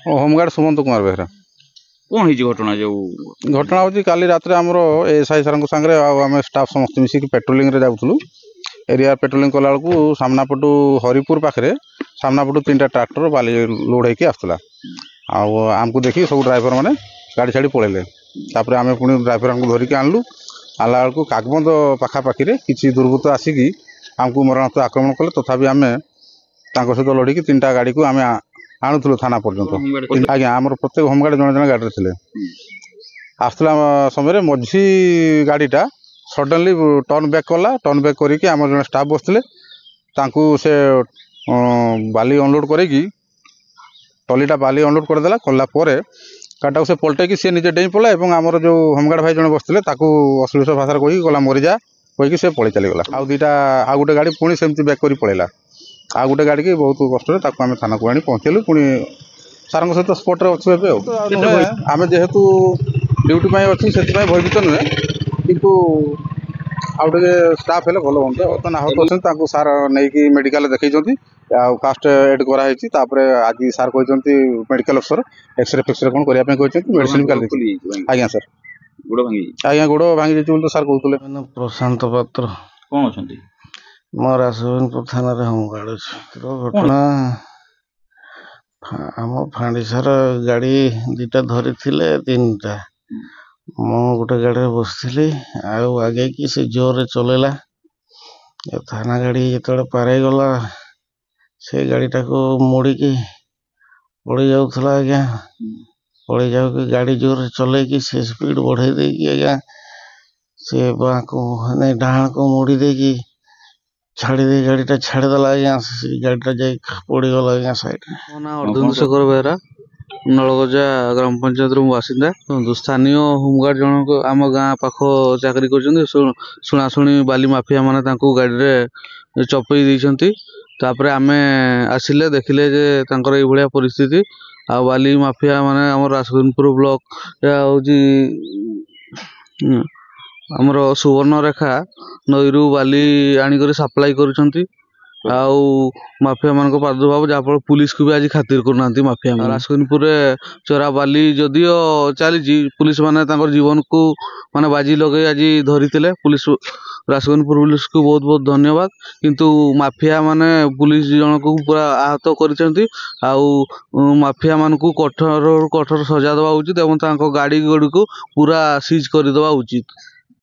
Home guard Sumant Kumar Behera. कौन है घटना जो घटना हूँ काली रात आमर एसआई सर सागे आम स्टाफ समस्त मिसिक पेट्रोलिंग रे जाऊँ एरिया पेट्रोलिंग कला बेलू सामना पटू हरिपुर पाखे सामना पटू 3टा ट्रैक्टर बाली लोड होकर आसला आमको देखिए सब ड्राइवर मैंने गाड़ी छाड़ी पलैले आम पुणी ड्राइवर को धरिकी आणलु आला बेलू कागबंद पाखापाखि किसी दुर्बृत्त आसिकी आमको मरणात्मक आक्रमण कले तथापि आम सहित लड़िकी 3टा गाड़ी को आम आणुलु थाना पर्यंत आज्ञा आम प्रत्येक होमगार्ड जड़े जड़े गाड़ी थे आसला समय मझी गाड़ीटा सडनली टर्न बैक कला टर्न बैक करके आम जड़े स्टाफ बसते से बाली अनलोड करके टलीटा बाली अनलोड करदेला कलापर गाड़ीटा से पलटेकी सी निजे डेई पड़ा और आमर जो होमगार्ड भाई जड़े बसते अश्लील भाषा कही गला मरीजा कहीकि से पलि चलीगला आउ दुईटा आउ गोटे गाड़ी पुणी सेमती बैक कर पलैला आउ गोटे गाड़ी की बहुत कष्ट आम थाना को आनी पहुँचेलु पुणी सार सहित स्पट्रे अच्छे आम जेहेतु ड्यूटी अच्छी से भयभीत नुहे किंतु आउटे स्टाफ हेल्ले भल हम बर्तमान आहत अच्छे सार नहीं मेडिकल देखी कास्ट एड कराई आज सार कहते मेडिकल अफसर एक्सरे फेक्सरे कौन करने मेडिसिन आज्ञा सर आज्ञा गोड़ भांगी जाइए सार कहते प्रशांत पात्र कौन अच्छा मोर आसोनपुर थाना होमगार्ड अच्छे घटना आम फाणीसार गाड़ी 2टा धरी 3टा मु गोटे गाड़ी बसती आगे की से जोर चलेला थाना गाड़ी जो पारे गला से गाड़ीटा को मोड़िकी पड़ जाऊला आज्ञा पड़ जाऊँ गाड़ी जोर चल से स्पीड बढ़े देकी आज्ञा से बाँ को डाण को मोड़ी देकी छाड़ी दे गाड़ीटा छाड़देला आज्ञा गाड़ीटा जाई पड़गला आज्ञा सैड मो ना अर्जुन बेहरा नलगजा ग्राम पंचायत बासिंदा स्थानीय होमगार्ड जनक आम गाँ पाख चाकरी कर शुणाशुणी बाली माफिया माने गाड़ी रे चपई देइछंती तापरे आमे आसिले देखिले जे तांकर एई भलिया परिस्थिति आ बाली माफिया माने हमर राजगुनपुर ब्लॉक होजी हमर सुवर्णरेखा नईरू बाली आनिकर सप्लाई करुछंती आउ माफिया मान प्रादुर्भाव जहाँफल पुलिस को भी आज खातिर करना माफिया राजगुनपुर चोरा बाली जदियो चली पुलिस माने जीवन को माने बाजी लगे आज धरी पुलिस राजगुनपुर पुलिस को बहुत बहुत धन्यवाद किंतु माफिया माने पुलिस जन को पूरा आहत कर माफिया मान को कठोर कठोर सजा देवा उचित एवं गाड़ी गुड़ी को पूरा सीज कर देवा उचित।